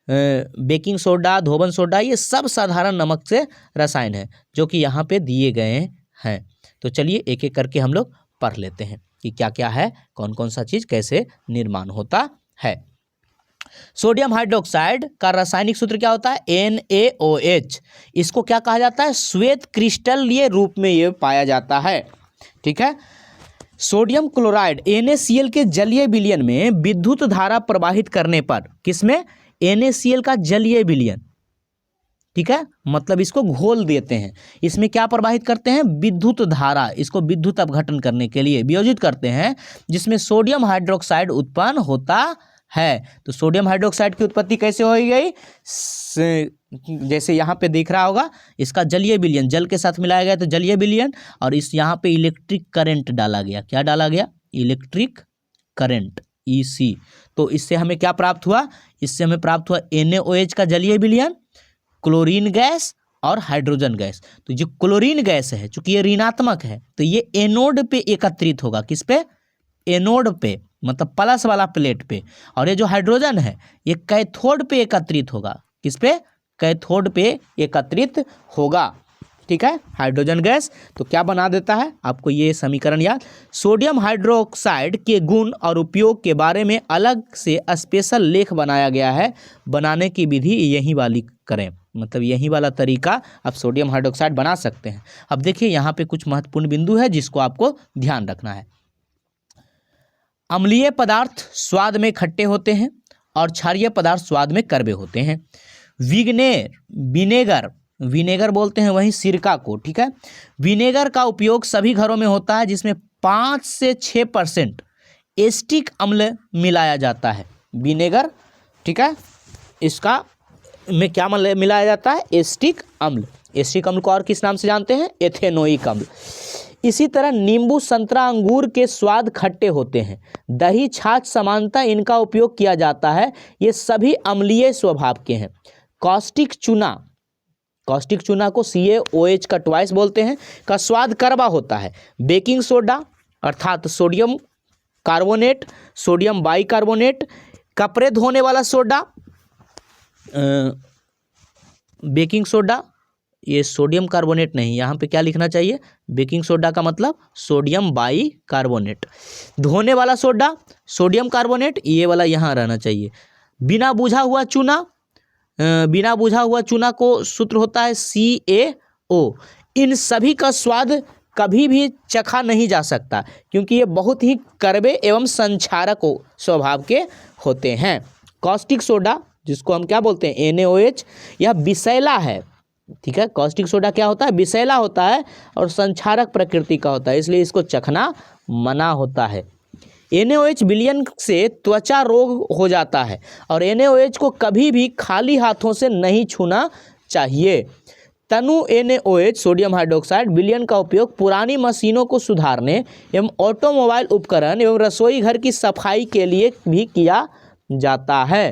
बेकिंग सोडा, धोबन सोडा, ये सब साधारण नमक से रसायन है जो कि यहाँ पे दिए गए हैं। तो चलिए एक एक करके हम लोग पढ़ लेते हैं कि क्या क्या है, कौन कौन सा चीज़ कैसे निर्माण होता है। सोडियम हाइड्रोक्साइड का रासायनिक सूत्र क्या होता है, NaOH। इसको क्या कहा जाता है, श्वेत क्रिस्टलीय रूप में ये पाया जाता है, ठीक है। सोडियम क्लोराइड NaCl के जलीय विलयन में विद्युत धारा प्रवाहित करने पर, किसमें, NaCl का जलीय विलयन, ठीक है, मतलब इसको घोल देते हैं, इसमें क्या प्रवाहित करते हैं, विद्युत धारा, इसको विद्युत अपघटन करने के लिए वियोजित करते हैं, जिसमें सोडियम हाइड्रोक्साइड उत्पन्न होता है। तो सोडियम हाइड्रोक्साइड की उत्पत्ति कैसे हो गई, जैसे यहाँ पे दिख रहा होगा, इसका जलीय विलयन, जल के साथ मिलाया गया तो जलीय विलयन, और इस यहाँ पे इलेक्ट्रिक करंट डाला गया। क्या डाला गया, इलेक्ट्रिक करंट, EC। तो इससे हमें क्या प्राप्त हुआ, इससे हमें प्राप्त हुआ NaOH का जलीय विलयन, क्लोरीन गैस और हाइड्रोजन गैस। तो जो क्लोरीन गैस है, चूंकि ये ऋणात्मक है, तो ये एनोड पे एकत्रित होगा, किस पे, एनोड पे, मतलब प्लस वाला प्लेट पे, और ये जो हाइड्रोजन है ये कैथोड पे एकत्रित होगा, किस पे, कैथोड पे एकत्रित होगा, ठीक है, हाइड्रोजन गैस। तो क्या बना देता है, आपको ये समीकरण याद। सोडियम हाइड्रोक्साइड के गुण और उपयोग के बारे में अलग से स्पेशल लेख बनाया गया है, बनाने की विधि यही वाली करें, मतलब यही वाला तरीका आप सोडियम हाइड्रोक्साइड बना सकते हैं। अब देखिए यहाँ पे कुछ महत्वपूर्ण बिंदु है जिसको आपको ध्यान रखना है। अम्लीय पदार्थ स्वाद में खट्टे होते हैं और क्षारीय पदार्थ स्वाद में कड़वे होते हैं। विनेगर बोलते हैं वहीं सिरका को, ठीक है। विनेगर का उपयोग सभी घरों में होता है जिसमें 5 से 6% एस्टिक अम्ल मिलाया जाता है। विनेगर, ठीक है, इसका में क्या मिलाया जाता है, एस्टिक अम्ल। एस्टिक अम्ल को और किस नाम से जानते हैं, एथेनोइक अम्ल। इसी तरह नींबू, संतरा, अंगूर के स्वाद खट्टे होते हैं। दही, छाछ समानता इनका उपयोग किया जाता है, ये सभी अम्लीय स्वभाव के हैं। कॉस्टिक चूना को CaOH का ट्वाइस बोलते हैं, का स्वाद कड़वा होता है। बेकिंग सोडा अर्थात सोडियम कार्बोनेट, सोडियम बाइकार्बोनेट, कपड़े धोने वाला सोडा, बेकिंग सोडा, ये सोडियम कार्बोनेट नहीं, यहाँ पे क्या लिखना चाहिए, बेकिंग सोडा का मतलब सोडियम बाइकार्बोनेट। धोने वाला सोडा सोडियम कार्बोनेट, ये वाला यहाँ रहना चाहिए। बिना बुझा हुआ चूना को सूत्र होता है CaO। इन सभी का स्वाद कभी भी चखा नहीं जा सकता क्योंकि ये बहुत ही कड़वे एवं संक्षारक स्वभाव के होते हैं। कॉस्टिक सोडा, जिसको हम क्या बोलते हैं, NaOH, यह विषैला है, ठीक है। कॉस्टिक सोडा क्या होता है, विषैला होता है और संक्षारक प्रकृति का होता है, इसलिए इसको चखना मना होता है। NaOH विलयन से त्वचा रोग हो जाता है और NaOH को कभी भी खाली हाथों से नहीं छूना चाहिए। तनु NaOH सोडियम हाइड्रोक्साइड विलयन का उपयोग पुरानी मशीनों को सुधारने एवं ऑटोमोबाइल उपकरण एवं रसोई घर की सफाई के लिए भी किया जाता है।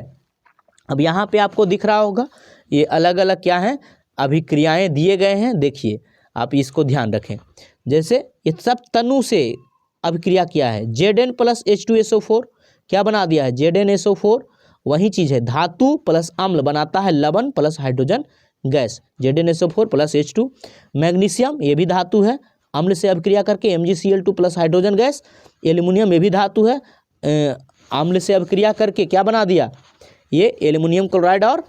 अब यहाँ पे आपको दिख रहा होगा ये अलग अलग क्या हैं, अभिक्रियाएं दिए गए हैं, देखिए आप इसको ध्यान रखें। जैसे ये सब तनु से अभिक्रिया किया है, Zn प्लस H2SO4 क्या बना दिया है, ZnSO4। वही चीज़ है, धातु प्लस अम्ल बनाता है लवण plus hydrogen gas, ZnSO4 plus H2। Magnesium ये भी धातु है, अम्ल से अभिक्रिया करके MgCl2 plus hydrogen gas. Aluminium ये भी धातु है, अम्ल से अभिक्रिया करके क्या बना दिया, ये एल्युमिनियम क्लोराइड और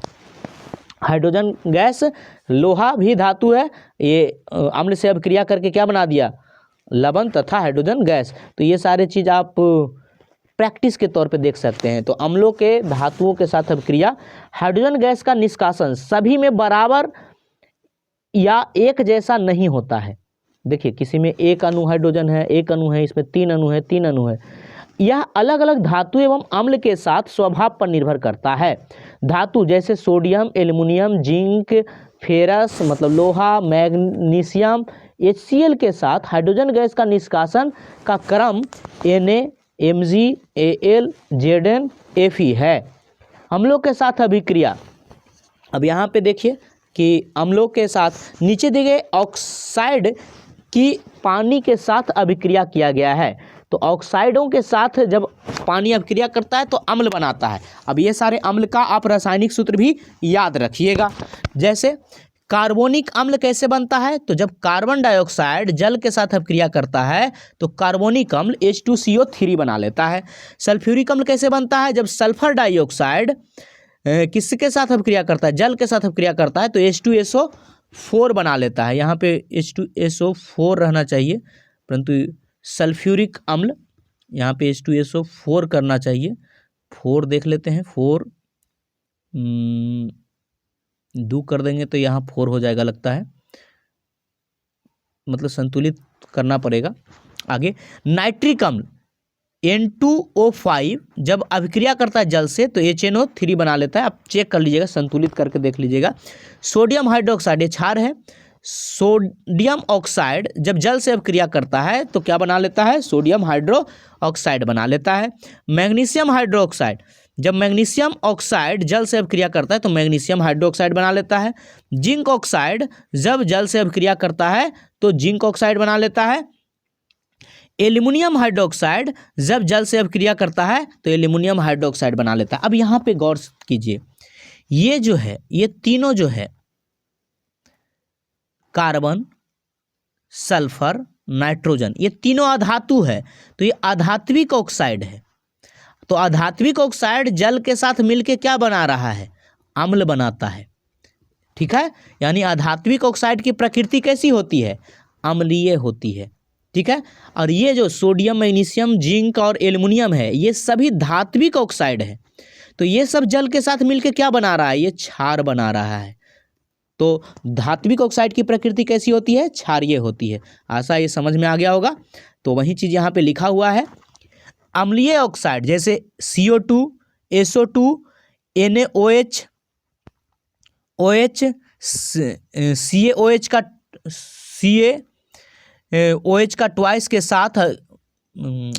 हाइड्रोजन गैस, लोहा भी धातु है, ये अम्ल से अभिक्रिया करके क्या बना दिया, लवण तथा हाइड्रोजन गैस। तो ये सारे चीज़ आप प्रैक्टिस के तौर पे देख सकते हैं। तो अम्लों के धातुओं के साथ अभिक्रिया, हाइड्रोजन गैस का निष्कासन सभी में बराबर या एक जैसा नहीं होता है। देखिए किसी में एक अणु हाइड्रोजन है, एक अणु है, इसमें 3 अणु है, 3 अणु है। यह अलग अलग धातु एवं अम्ल के साथ स्वभाव पर निर्भर करता है। धातु जैसे सोडियम, एल्युमिनियम, जिंक, फेरस मतलब लोहा, मैग्नीशियम, HCl के साथ हाइड्रोजन गैस का निष्कासन का क्रम Na, Mg, Al, Zn, Fe है। अम्लों के साथ अभिक्रिया, अब यहाँ पे देखिए कि अम्लों के साथ नीचे दिए गए ऑक्साइड की पानी के साथ अभिक्रिया किया गया है। तो ऑक्साइडों के साथ जब पानी अभिक्रिया करता है तो अम्ल बनाता है। अब ये सारे अम्ल का आप रासायनिक सूत्र भी याद रखिएगा। जैसे कार्बोनिक अम्ल कैसे बनता है, तो जब कार्बन डाइऑक्साइड जल के साथ अभिक्रिया करता है तो कार्बोनिक अम्ल H2CO3 बना लेता है। सल्फ्यूरिक अम्ल कैसे बनता है, जब सल्फर डाइऑक्साइड किसके साथ अभिक्रिया करता है, जल के साथ अभिक्रिया करता है तो H2SO4 बना लेता है। यहाँ पे H2SO4 रहना चाहिए, परंतु सल्फ्यूरिक अम्ल यहाँ पे H2SO4 करना चाहिए। 4 देख लेते हैं, 4 2 कर देंगे तो यहाँ 4 हो जाएगा लगता है, मतलब संतुलित करना पड़ेगा। आगे नाइट्रिक अम्ल N2O5 जब अभिक्रिया करता है जल से तो HNO3 बना लेता है। आप चेक कर लीजिएगा, संतुलित करके देख लीजिएगा। सोडियम हाइड्रोक्साइड, ये क्षार है। सोडियम ऑक्साइड जब जल से अभिक्रिया करता है तो क्या बना लेता है, सोडियम हाइड्रो ऑक्साइड बना लेता है। मैग्नीशियम हाइड्रोक्साइड, जब मैग्नीशियम ऑक्साइड जल से अभिक्रिया करता है तो मैग्नीशियम हाइड्रोक्साइड बना लेता है। जिंक ऑक्साइड जब जल से अभिक्रिया करता है तो जिंक ऑक्साइड बना लेता है। एल्युमिनियम हाइड्रोक्साइड जब जल से अभिक्रिया करता है तो एल्युमिनियम हाइड्रोक्साइड बना लेता है। अब यहाँ पे गौर कीजिए, ये जो है, ये तीनों जो है कार्बन, सल्फर, नाइट्रोजन, ये तीनों अधातु है। तो ये अधात्विक ऑक्साइड है। तो अधात्विक ऑक्साइड जल के साथ मिलके क्या बना रहा है, अम्ल बनाता है। ठीक है, यानी अधात्विक ऑक्साइड की प्रकृति कैसी होती है, अम्लीय होती है। ठीक है, और ये जो सोडियम, मैग्नीशियम, जिंक और एल्युमिनियम है, ये सभी धात्विक ऑक्साइड है। तो ये सब जल के साथ मिलके क्या बना रहा है, ये क्षार बना रहा है। तो धात्विक ऑक्साइड की प्रकृति कैसी होती है, क्षारीय होती है। आशा ये समझ में आ गया होगा। तो वही चीज़ यहाँ पे लिखा हुआ है। अम्लीय ऑक्साइड जैसे CO2, SO2, NaOH, OH, CaOH का OH का ट्वाइस के साथ,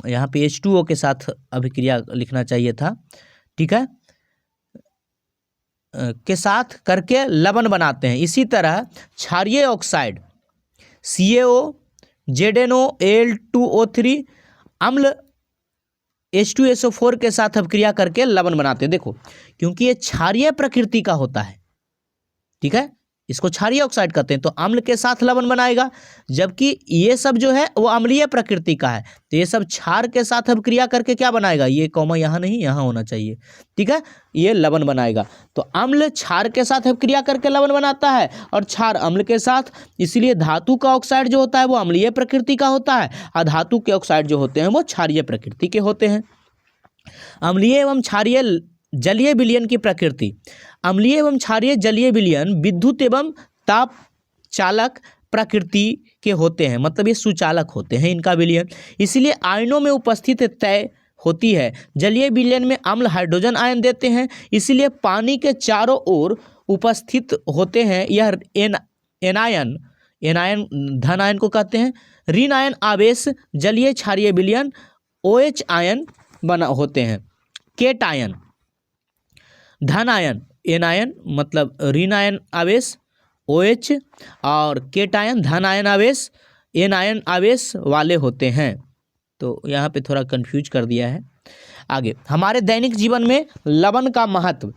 यहाँ पे H2O के साथ अभिक्रिया लिखना चाहिए था। ठीक है, के साथ करके लवण बनाते हैं। इसी तरह क्षारीय ऑक्साइड CaO, ZnO, Al2O3 अम्ल H2SO4 के साथ अभिक्रिया करके लवण बनाते हैं। देखो, क्योंकि ये क्षारीय प्रकृति का होता है, ठीक है, इसको क्षारीय ऑक्साइड कहते हैं, तो अम्ल के साथ लवण बनाएगा। जबकि ये सब जो है वो अम्लीय प्रकृति का है, तो ये सब क्षार के साथ अभिक्रिया करके क्या बनाएगा, ये कॉमा यहाँ नहीं, यहाँ होना चाहिए। ठीक है, ये लवण बनाएगा। तो अम्ल क्षार के साथ अभिक्रिया करके लवण बनाता है और क्षार अम्ल के साथ। इसलिए धातु का ऑक्साइड जो होता है वो अम्लीय प्रकृति का होता है, और धातु के ऑक्साइड जो होते हैं वो क्षारीय प्रकृति के होते हैं। अम्लीय एवं क्षारीय जलीय विलयन की प्रकृति। अम्लीय एवं क्षारीय जलीय विलयन विद्युत एवं ताप चालक प्रकृति के होते हैं, मतलब ये सुचालक होते हैं इनका विलयन। इसलिए आयनों में उपस्थित तय होती है। जलीय विलयन में अम्ल हाइड्रोजन आयन देते हैं, इसलिए पानी के चारों ओर उपस्थित होते हैं। यह एनायन धन आयन को कहते हैं। ऋण आयन आवेश जलीय क्षारीय विलयन OH आयन बना होते हैं। केट आयन धन आयन, एनायन मतलब ऋण आयन आवेश OH, और केट आयन धन आयन आवेश एनायन आवेश वाले होते हैं। तो यहाँ पे थोड़ा कंफ्यूज कर दिया है। आगे, हमारे दैनिक जीवन में लवण का महत्व।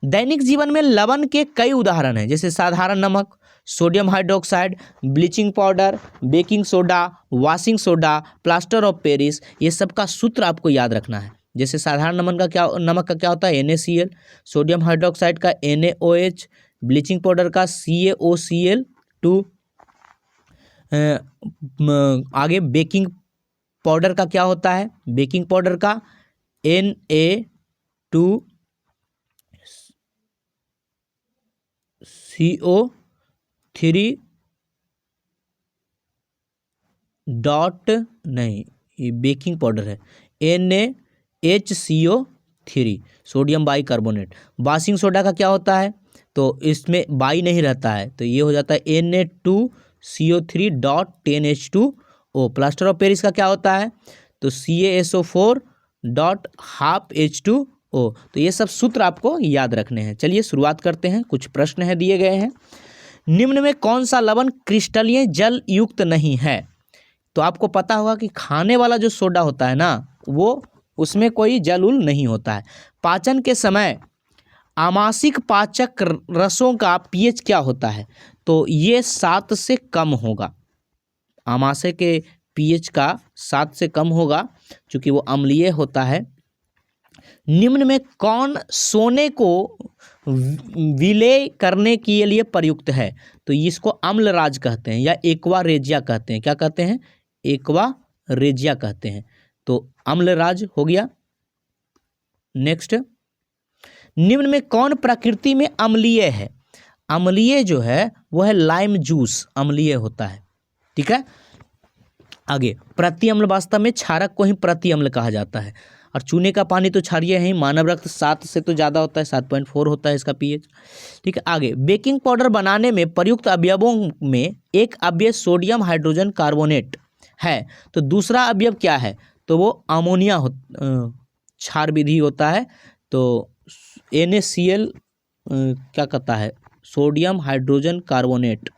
दैनिक जीवन में लवण के कई उदाहरण हैं, जैसे साधारण नमक, sodium hydroxide, bleaching powder, baking soda, washing soda, plaster of Paris. ये सब का सूत्र आपको याद रखना है। जैसे साधारण नमक का क्या होता है NaCl, सोडियम हाइड्रोक्साइड का NaOH, ब्लीचिंग पाउडर का CaOCl2। आगे बेकिंग पाउडर का क्या होता है, बेकिंग पाउडर का Na2CO3 डॉट नहीं, ये बेकिंग पाउडर है NaHCO3 sodium bicarbonate. Washing soda का क्या होता है, तो इसमें बाई नहीं रहता है, तो ये हो जाता है Na2CO3 dot 10H2O। Plaster of Paris का क्या होता है, तो CaSO4 डॉट हाफ H2O। तो ये सब सूत्र आपको याद रखने हैं। चलिए शुरुआत करते हैं, कुछ प्रश्न है दिए गए हैं। निम्न में कौन सा लवण क्रिस्टलीय जल युक्त नहीं है, तो आपको पता होगा कि खाने वाला जो सोडा होता है ना, वो उसमें कोई जल उल नहीं होता है। पाचन के समय आमाशिक पाचक रसों का पीएच क्या होता है, तो ये 7 से कम होगा। आमाशय के पीएच का 7 से कम होगा, क्योंकि वो अम्लीय होता है। निम्न में कौन सोने को विलय करने के लिए प्रयुक्त है, तो इसको अम्लराज कहते हैं या एक्वा रेजिया कहते हैं। क्या कहते हैं, एक्वा रेजिया कहते हैं। तो अम्लराज हो गया। नेक्स्ट, निम्न में कौन प्रकृति में अम्लीय है, अम्लीय जो है वो है लाइम जूस, अम्लीय होता है। ठीक है, आगे प्रति अम्ल, वास्तव में क्षारक को ही प्रति अम्ल कहा जाता है। और चूने का पानी तो क्षारीय है ही, मानव रक्त 7 से तो ज़्यादा होता है, 7.4 होता है इसका पीएच। ठीक है, आगे बेकिंग पाउडर बनाने में प्रयुक्त अवयवों में एक अवयव सोडियम हाइड्रोजन कार्बोनेट है, तो दूसरा अवयव क्या है, तो वो अमोनिया क्षार विधि होता है। तो NaCl क्या कहता है, सोडियम हाइड्रोजन कार्बोनेट।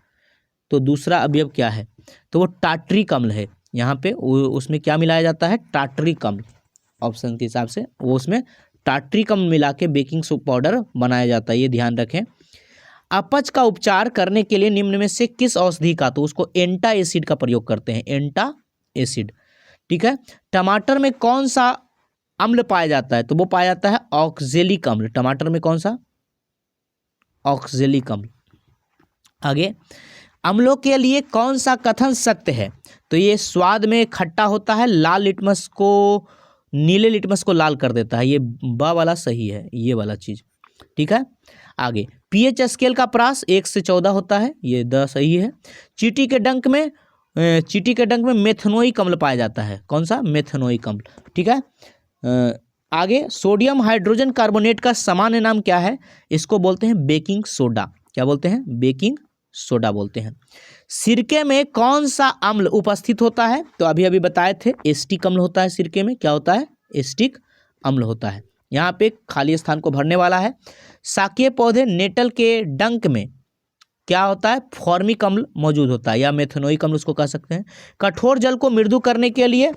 तो दूसरा अवयव क्या है, तो वो टार्ट्रिक अम्ल है। यहाँ पे उसमें क्या मिलाया जाता है, टार्ट्रिक अम्ल। ऑप्शन के हिसाब से वो उसमें टार्ट्रिक अम्ल मिला के बेकिंग पाउडर बनाया जाता है, ये ध्यान रखें। अपच का उपचार करने के लिए निम्न में से किस औषधि का, तो उसको एंटा एसिड का प्रयोग करते हैं, एंटा एसिड। ठीक है, टमाटर में कौन सा अम्ल पाया जाता है, तो वो पाया जाता है ऑक्जेलिक अम्ल। टमाटर में कौन सा, ऑक्जेलिक अम्ल। आगे अम्लों के लिए कौन सा कथन सत्य है, तो ये स्वाद में खट्टा होता है, लाल लिटमस को, नीले लिटमस को लाल कर देता है, ये बा वाला सही है, ये वाला चीज। ठीक है, आगे पीएच स्केल का प्रास 1 से 14 होता है, ये द सही है। चींटी के डंक में मेथनोइक अम्ल पाया जाता है, कौन सा, मेथनोइक अम्ल। ठीक है, आगे सोडियम हाइड्रोजन कार्बोनेट का सामान्य नाम क्या है, इसको बोलते हैं बेकिंग सोडा। क्या बोलते हैं, बेकिंग सोडा बोलते हैं। सिरके में कौन सा अम्ल उपस्थित होता है, तो अभी अभी बताए थे एस्टिक अम्ल होता है सिरके में। क्या होता है, एस्टिक अम्ल होता है। यहाँ पे खाली स्थान को भरने वाला है। शाकीय पौधे नेटल के डंक में क्या होता है, फॉर्मिक अम्ल मौजूद होता है, या मेथनोइक अम्ल उसको कह सकते हैं। कठोर जल को मृदु करने के लिए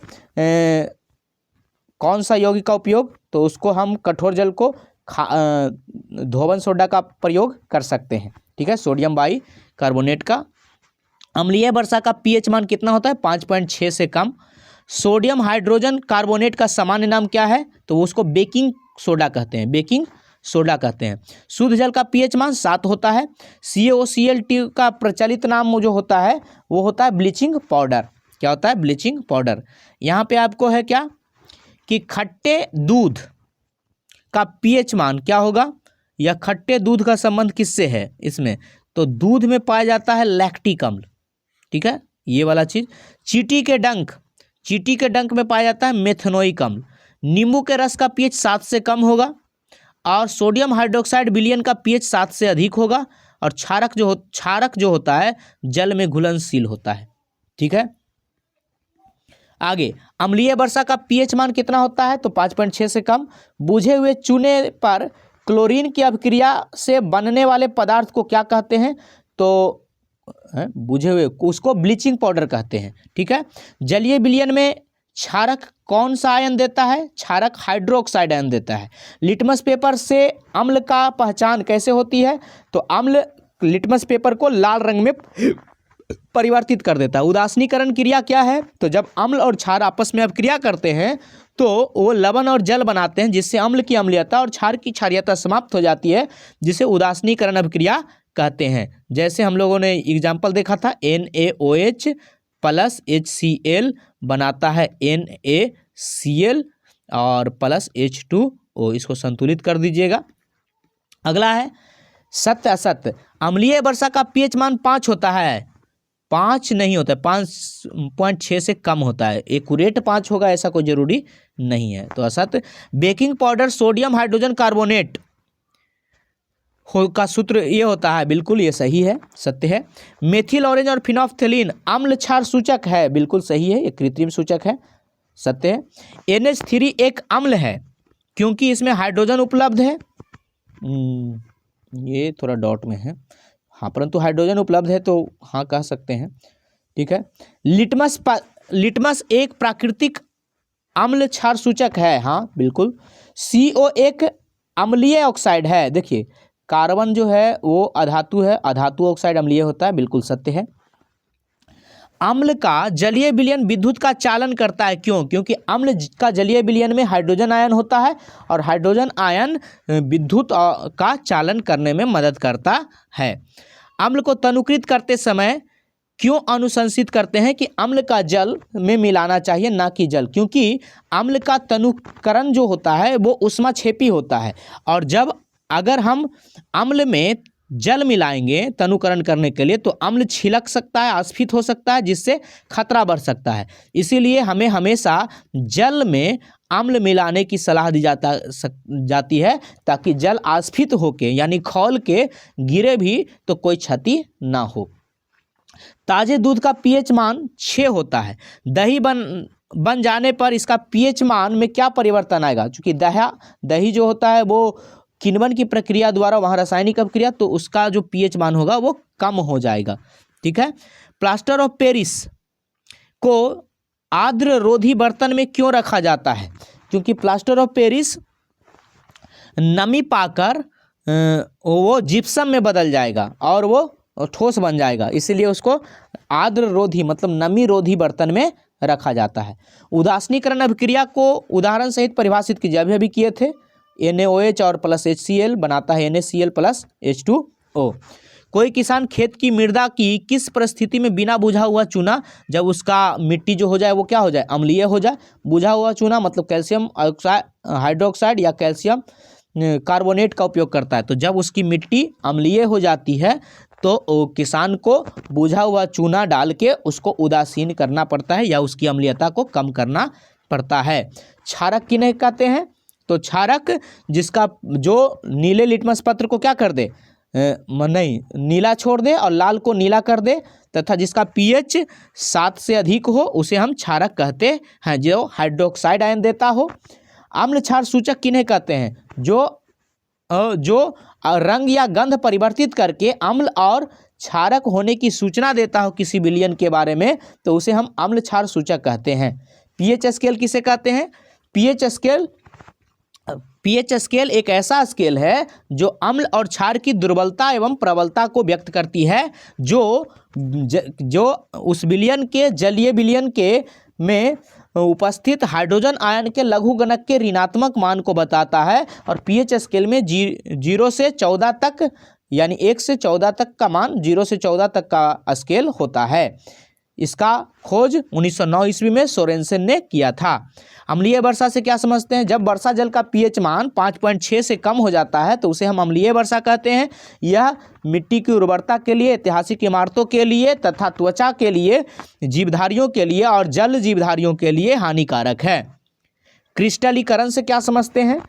कौन सा यौगिक का उपयोग, तो उसको हम कठोर जल को धोवन सोडा का प्रयोग कर सकते हैं। ठीक है, सोडियम बाई कार्बोनेट का। अम्लीय वर्षा का पीएच मान कितना होता है, 5.6 से कम। सोडियम हाइड्रोजन कार्बोनेट का सामान्य नाम क्या है, तो उसको बेकिंग सोडा कहते हैं, बेकिंग सोडा कहते हैं। शुद्ध जल का पीएच मान 7 होता है। CaOCl2 का प्रचलित नाम जो होता है वो होता है ब्लीचिंग पाउडर। क्या होता है, ब्लीचिंग पाउडर। यहाँ पे आपको है क्या कि खट्टे दूध का पीएच मान क्या होगा, या खट्टे दूध का संबंध किससे है इसमें, तो दूध में पाया जाता है लैक्टिक अम्ल। ठीक है, ये वाला चीज। चींटी के डंक में पाया जाता है मेथनोइक अम्ल। नींबू के रस का पीएच 7 से कम होगा, और सोडियम हाइड्रोक्साइड विलयन का पीएच 7 से अधिक होगा, और क्षारक जो होता है जल में घुलनशील होता है। ठीक है, आगे अम्लीय वर्षा का पीएच मान कितना होता है, तो 5.6 से कम। बुझे हुए चूने पर क्लोरीन की अभिक्रिया से बनने वाले पदार्थ को क्या कहते हैं, तो बुझे हुए उसको ब्लीचिंग पाउडर कहते हैं। ठीक है, जलीय विलयन में क्षारक कौन सा आयन देता है, क्षारक हाइड्रोक्साइड आयन देता है। लिटमस पेपर से अम्ल का पहचान कैसे होती है, तो अम्ल लिटमस पेपर को लाल रंग में परिवर्तित कर देता है। उदासीनीकरण क्रिया क्या है, तो जब अम्ल और क्षार आपस में अभिक्रिया करते हैं तो वो लवण और जल बनाते हैं, जिससे अम्ल की अम्लीयता और क्षार की क्षारीयता समाप्त हो जाती है, जिसे उदासीनीकरण अभिक्रिया कहते हैं। जैसे हम लोगों ने एग्जाम्पल देखा था, NaOH प्लस HCl बनाता है NaCl और प्लस H2O, इसको संतुलित कर दीजिएगा। अगला है सत्य असत्य। अम्लीय वर्षा का पीएच मान 5 होता है, 5 नहीं होता है, 5.6 से कम होता है। एक्यूरेट 5 होगा ऐसा कोई जरूरी नहीं है, तो असत्य। Baking powder sodium hydrogen carbonate का सूत्र ये होता है, बिल्कुल ये सही है, सत्य है। मेथिल ऑरेंज और फिनोल्फ्थेलिन अम्ल क्षार सूचक है, बिल्कुल सही है, ये कृत्रिम सूचक है, सत्य है। NH3 एक अम्ल है क्योंकि इसमें हाइड्रोजन उपलब्ध है, ये थोड़ा डॉट में है, हाँ, परंतु हाइड्रोजन उपलब्ध है तो हाँ कह सकते हैं, ठीक है। लिटमस एक प्राकृतिक अम्ल क्षार सूचक है, हाँ बिल्कुल। CO एक अम्लीय ऑक्साइड है, देखिए कार्बन जो है वो अधातु है, अधातु ऑक्साइड अम्लीय होता है, बिल्कुल सत्य है। अम्ल का जलीय विलयन विद्युत का चालन करता है, क्यों? क्योंकि अम्ल का जलीय विलयन में हाइड्रोजन आयन होता है और हाइड्रोजन आयन विद्युत का चालन करने में मदद करता है। अम्ल को तनुकृत करते समय क्यों अनुशंसित करते हैं कि अम्ल का जल में मिलाना चाहिए, ना कि जल? क्योंकि अम्ल का तनुकरण जो होता है वो ऊष्माक्षेपी होता है, और जब अगर हम अम्ल में जल मिलाएंगे तनुकरण करने के लिए तो अम्ल छिलक सकता है, आस्फित हो सकता है, जिससे खतरा बढ़ सकता है। इसीलिए हमें हमेशा जल में अम्ल मिलाने की सलाह दी जाती है, ताकि जल आस्फित होके यानी खौल के गिरे भी तो कोई क्षति ना हो। ताजे दूध का पीएच मान 6 होता है। दही बन जाने पर इसका पीएच मान में क्या परिवर्तन आएगा? क्योंकि दही जो होता है वो किण्वन की प्रक्रिया द्वारा वहाँ रासायनिक अभिक्रिया, तो उसका जो पीएच मान होगा वो कम हो जाएगा, ठीक है। प्लास्टर ऑफ पेरिस को आर्द्र रोधी बर्तन में क्यों रखा जाता है? क्योंकि प्लास्टर ऑफ पेरिस नमी पाकर वो जिप्सम में बदल जाएगा और वो ठोस बन जाएगा, इसीलिए उसको आर्द्र रोधी मतलब नमी रोधी बर्तन में रखा जाता है। उदासीनीकरण अभिक्रिया को उदाहरण सहित परिभाषित कीजिए, अभी किए थे। NaOH और प्लस HCl बनाता है NaCl प्लस H2O। कोई किसान खेत की मृदा की किस परिस्थिति में बिना बुझा हुआ चूना, जब उसका मिट्टी जो हो जाए वो क्या हो जाए, अम्लीय हो जाए। बुझा हुआ चूना मतलब कैल्शियम हाइड्रोक्साइड या कैल्शियम कार्बोनेट का उपयोग करता है। तो जब उसकी मिट्टी अम्लीय हो जाती है तो किसान को बुझा हुआ चूना डाल के उसको उदासीन करना पड़ता है या उसकी अम्लीयता को कम करना पड़ता है। क्षारक किन्हें कहते हैं? तो क्षारक जिसका जो नीले लिटमस पत्र को क्या कर दे, नहीं नीला छोड़ दे और लाल को नीला कर दे, तथा जिसका पीएच 7 से अधिक हो उसे हम क्षारक कहते हैं, जो हाइड्रोक्साइड आयन देता हो। अम्ल क्षार सूचक किन्हें कहते हैं? जो रंग या गंध परिवर्तित करके अम्ल और क्षारक होने की सूचना देता हो किसी विलयन के बारे में, तो उसे हम अम्ल क्षार सूचक कहते हैं। पीएच स्केल किसे कहते हैं? पीएच स्केल एक ऐसा स्केल है जो अम्ल और क्षार की दुर्बलता एवं प्रबलता को व्यक्त करती है, जो उस विलयन के जलीय विलयन के में उपस्थित हाइड्रोजन आयन के लघुगणक के ऋणात्मक मान को बताता है। और पीएच स्केल में 0 से 14 तक यानी 1 से 14 तक का मान, 0 से 14 तक का स्केल होता है। इसका खोज 1909 ईस्वी में सोरेनसेन ने किया था। अम्लीय वर्षा से क्या समझते हैं? जब वर्षा जल का पीएच मान 5.6 से कम हो जाता है तो उसे हम अम्लीय वर्षा कहते हैं। यह मिट्टी की उर्वरता के लिए, ऐतिहासिक इमारतों के लिए तथा त्वचा के लिए, जीवधारियों के लिए और जल जीवधारियों के लिए हानिकारक है। क्रिस्टलीकरण से क्या समझते हैं?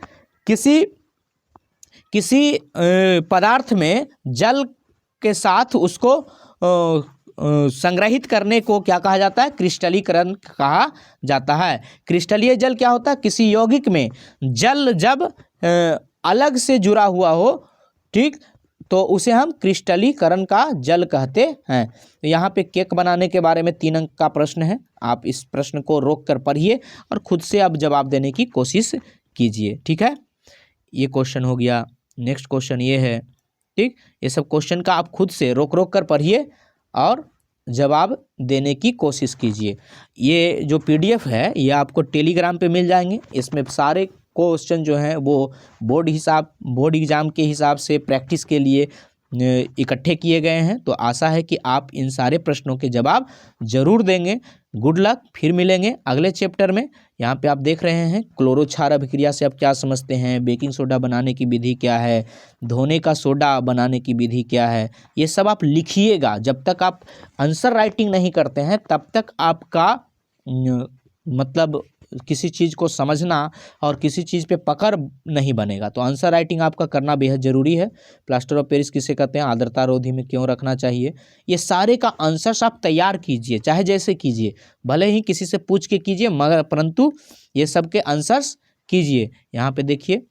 किसी पदार्थ में जल के साथ उसको संग्रहित करने को क्या कहा जाता है? क्रिस्टलीकरण कहा जाता है। क्रिस्टलीय जल क्या होता है? किसी यौगिक में जल जब अलग से जुड़ा हुआ हो, ठीक, तो उसे हम क्रिस्टलीकरण का जल कहते हैं। तो यहाँ पे केक बनाने के बारे में 3 अंक का प्रश्न है, आप इस प्रश्न को रोक कर पढ़िए और खुद से अब जवाब देने की कोशिश कीजिए, ठीक है। ये क्वेश्चन हो गया। नेक्स्ट क्वेश्चन ये है, ठीक, ये सब क्वेश्चन का आप खुद से रोक कर पढ़िए और जवाब देने की कोशिश कीजिए। ये जो PDF है ये आपको टेलीग्राम पे मिल जाएंगे। इसमें सारे क्वेश्चन जो हैं वो बोर्ड एग्ज़ाम के हिसाब से प्रैक्टिस के लिए इकट्ठे किए गए हैं। तो आशा है कि आप इन सारे प्रश्नों के जवाब जरूर देंगे। गुड लक, फिर मिलेंगे अगले चैप्टर में। यहाँ पे आप देख रहे हैं क्लोरो क्षार अभिक्रिया से आप क्या समझते हैं, बेकिंग सोडा बनाने की विधि क्या है, धोने का सोडा बनाने की विधि क्या है, ये सब आप लिखिएगा। जब तक आप आंसर राइटिंग नहीं करते हैं तब तक आपका मतलब किसी चीज़ को समझना और किसी चीज़ पे पकड़ नहीं बनेगा। तो आंसर राइटिंग आपका करना बेहद ज़रूरी है। प्लास्टर ऑफ पेरिस किसे कहते हैं, आर्द्रता रोधी में क्यों रखना चाहिए, ये सारे का आंसर्स आप तैयार कीजिए, चाहे जैसे कीजिए, भले ही किसी से पूछ के कीजिए, मगर परंतु ये सब के आंसर्स कीजिए। यहाँ पे देखिए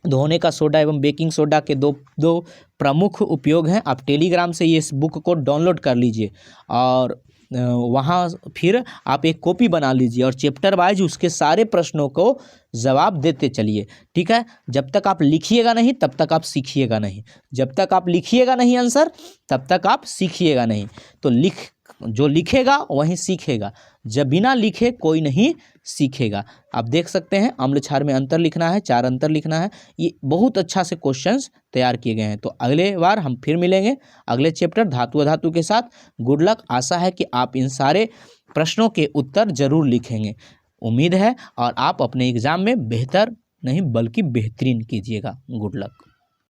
धोने का सोडा एवं बेकिंग सोडा के दो प्रमुख उपयोग हैं। आप टेलीग्राम से ये इस बुक को डाउनलोड कर लीजिए और वहाँ फिर आप एक कॉपी बना लीजिए और चैप्टर वाइज उसके सारे प्रश्नों को जवाब देते चलिए। ठीक है, जब तक आप लिखिएगा नहीं तब तक आप सीखिएगा नहीं, जब तक आप लिखिएगा नहीं आंसर तब तक आप सीखिएगा नहीं। तो जो लिखेगा वही सीखेगा, जब बिना लिखे कोई नहीं सीखेगा। आप देख सकते हैं अम्ल क्षार में अंतर लिखना है, 4 अंतर लिखना है। ये बहुत अच्छा से क्वेश्चंस तैयार किए गए हैं। तो अगले बार हम फिर मिलेंगे अगले चैप्टर धातु अधातु के साथ। गुड लक, आशा है कि आप इन सारे प्रश्नों के उत्तर जरूर लिखेंगे, उम्मीद है, और आप अपने एग्जाम में बेहतर नहीं बल्कि बेहतरीन कीजिएगा। Good luck.